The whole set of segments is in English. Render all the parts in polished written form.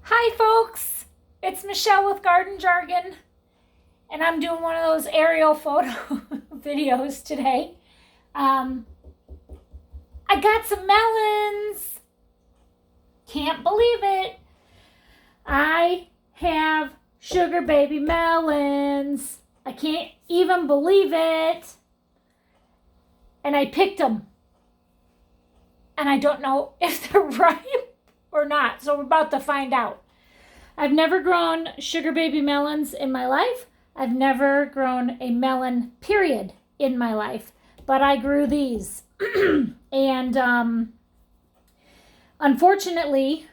Hi folks, it's Michelle with Garden Jargon, and I'm doing one of those aerial photo videos today. I got some melons. Can't believe it. I have sugar baby melons. I can't even believe it. And I picked them. And I don't know if they're ripe or not, so we're about to find out. I've never grown sugar baby melons in my life. I've never grown a melon, period, in my life. But I grew these. And unfortunately,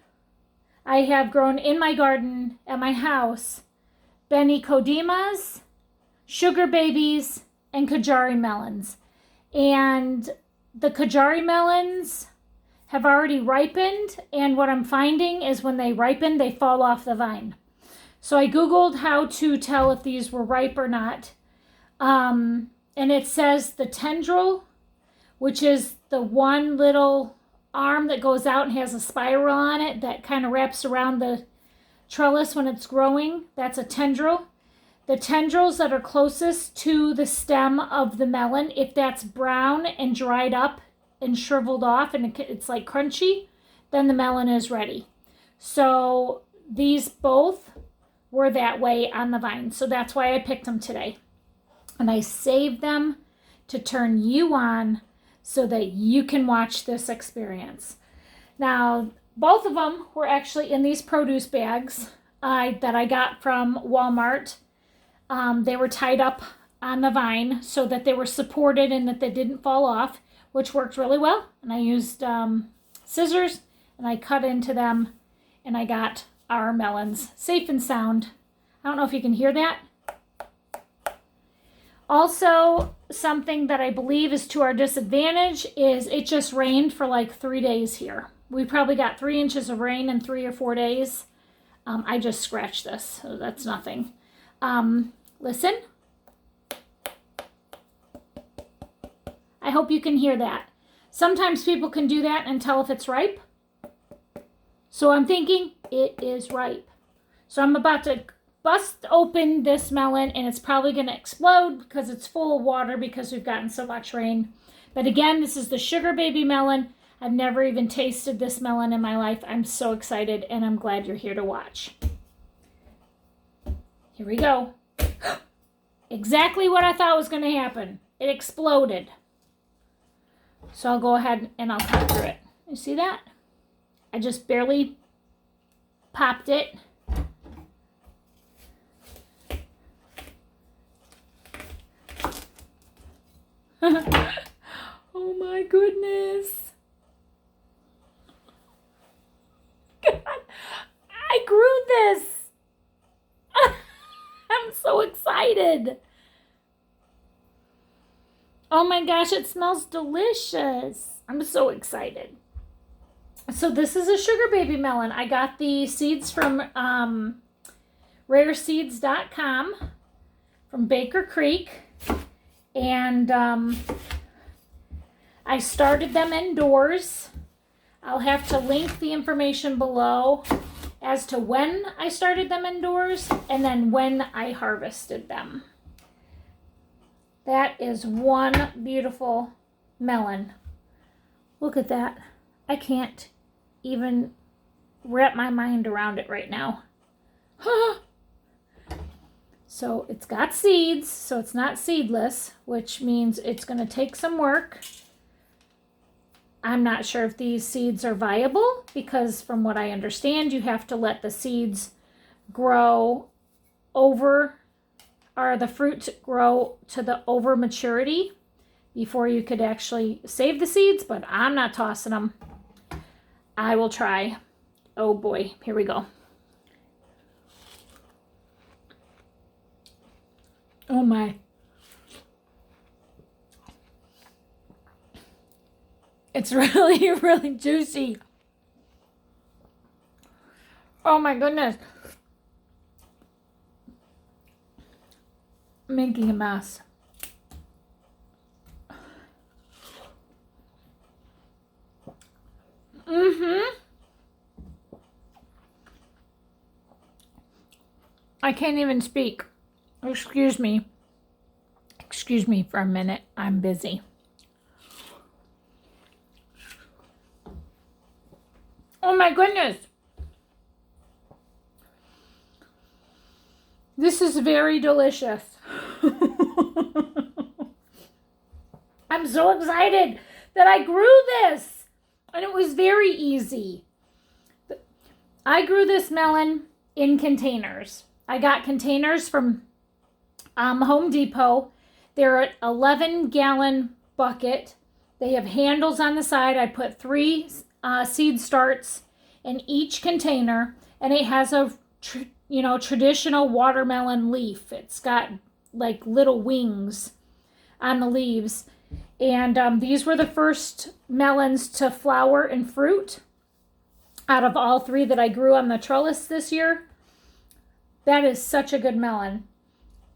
I have grown in my garden at my house Benny Kodimas, sugar babies, and Kajari melons. And the Kajari melons have already ripened, and what I'm finding is when they ripen, they fall off the vine. So I Googled how to tell if these were ripe or not. And it says the tendril, which is the one little arm that goes out and has a spiral on it that kind of wraps around the trellis when it's growing. That's a tendril. The tendrils that are closest to the stem of the melon, if that's brown and dried up and shriveled off and it's like crunchy, then the melon is ready. So these both were that way on the vine. So that's why I picked them today. And I saved them to turn you on so that you can watch this experience. Now, both of them were actually in these produce bags that I got from Walmart. They were tied up on the vine so that they were supported and that they didn't fall off, which worked really well. And I used scissors and I cut into them and I got our melons safe and sound. I don't know if you can hear that. Also, something that I believe is to our disadvantage is it just rained for like 3 days here. We probably got 3 inches of rain in 3 or 4 days. I just scratched this, so that's nothing. Listen. I hope you can hear that. Sometimes people can do that and tell if it's ripe. So I'm thinking it is ripe. So I'm about to bust open this melon and it's probably going to explode because it's full of water because we've gotten so much rain. But again, this is the sugar baby melon. I've never even tasted this melon in my life. I'm so excited and I'm glad you're here to watch. Here we go. Exactly what I thought was going to happen. It exploded. So I'll go ahead and I'll cut through it. You see that? I just barely popped it. Oh my goodness. God, I grew this. I'm so excited. Oh my gosh, it smells delicious. I'm so excited. So this is a sugar baby melon. I got the seeds from rareseeds.com from Baker Creek. And I started them indoors. I'll have to link the information below as to when I started them indoors and then when I harvested them. That is one beautiful melon. Look at that. I can't even wrap my mind around it right now. So it's got seeds, so it's not seedless, which means it's going to take some work. I'm not sure if these seeds are viable because from what I understand, you have to let the seeds grow over, or the fruit grow to the over maturity before you could actually save the seeds, but I'm not tossing them. I will try. Oh boy, here we go. Oh my. It's really, really juicy. Oh my goodness. I'm making a mess. I can't even speak. Excuse me. Excuse me for a minute. I'm busy. Oh my goodness. This is very delicious. I'm so excited that I grew this. And it was very easy. I grew this melon in containers. I got containers from Home Depot. They're an 11-gallon bucket. They have handles on the side. I put 3 seed starts in each container, and it has a traditional watermelon leaf. It's got like little wings on the leaves. And these were the first melons to flower and fruit out of all 3 that I grew on the trellis this year. That is such a good melon.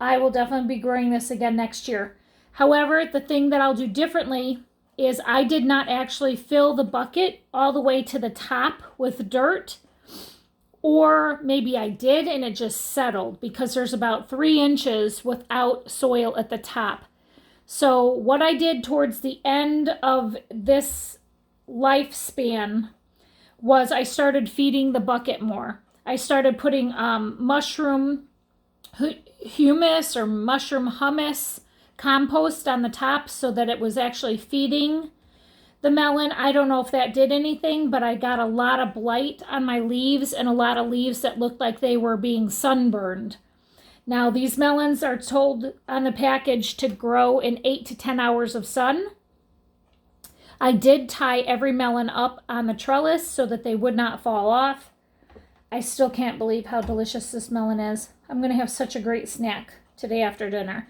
I will definitely be growing this again next year. However, the thing that I'll do differently is I did not actually fill the bucket all the way to the top with dirt. Or maybe I did and it just settled because there's about 3 inches without soil at the top. So what I did towards the end of this lifespan was I started feeding the bucket more. I started putting mushroom humus or mushroom hummus compost on the top so that it was actually feeding the melon. I don't know if that did anything, but I got a lot of blight on my leaves and a lot of leaves that looked like they were being sunburned. Now, these melons are told on the package to grow in 8 to 10 hours of sun. I did tie every melon up on the trellis so that they would not fall off. I still can't believe how delicious this melon is. I'm going to have such a great snack today after dinner.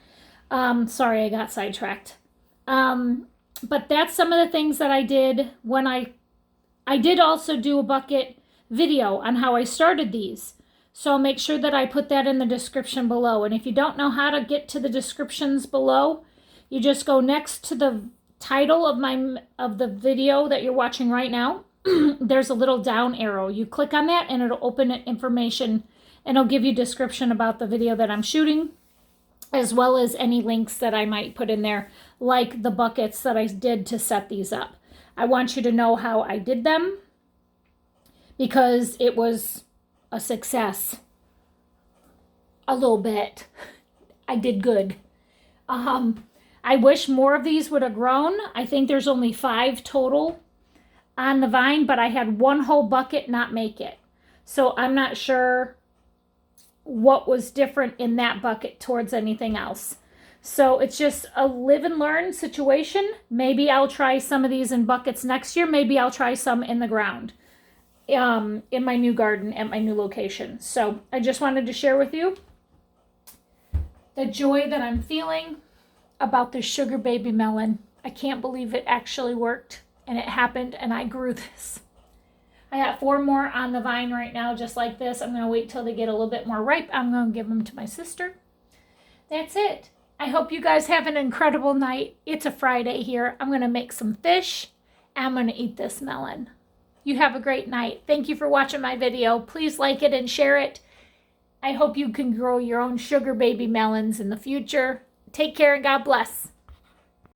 Sorry, I got sidetracked. But that's some of the things that I did when I did also do a bucket video on how I started these. So I'll make sure that I put that in the description below. And if you don't know how to get to the descriptions below, you just go next to the title of the video that you're watching right now. There's a little down arrow. You click on that and it'll open information and it'll give you description about the video that I'm shooting, as well as any links that I might put in there, like the buckets that I did to set these up. I want you to know how I did them because it was a success. A little bit. I did good. I wish more of these would have grown. I think there's only 5 total on the vine, but I had 1 whole bucket not make it. So I'm not sure what was different in that bucket towards anything else. So it's just a live and learn situation. Maybe I'll try some of these in buckets next year. Maybe I'll try some in the ground in my new garden at my new location. So I just wanted to share with you the joy that I'm feeling about this sugar baby melon. I can't believe it actually worked and it happened and I grew this. I got 4 more on the vine right now, just like this. I'm going to wait till they get a little bit more ripe. I'm going to give them to my sister. That's it. I hope you guys have an incredible night. It's a Friday here. I'm going to make some fish and I'm going to eat this melon. You have a great night. Thank you for watching my video. Please like it and share it. I hope you can grow your own sugar baby melons in the future. Take care and God bless.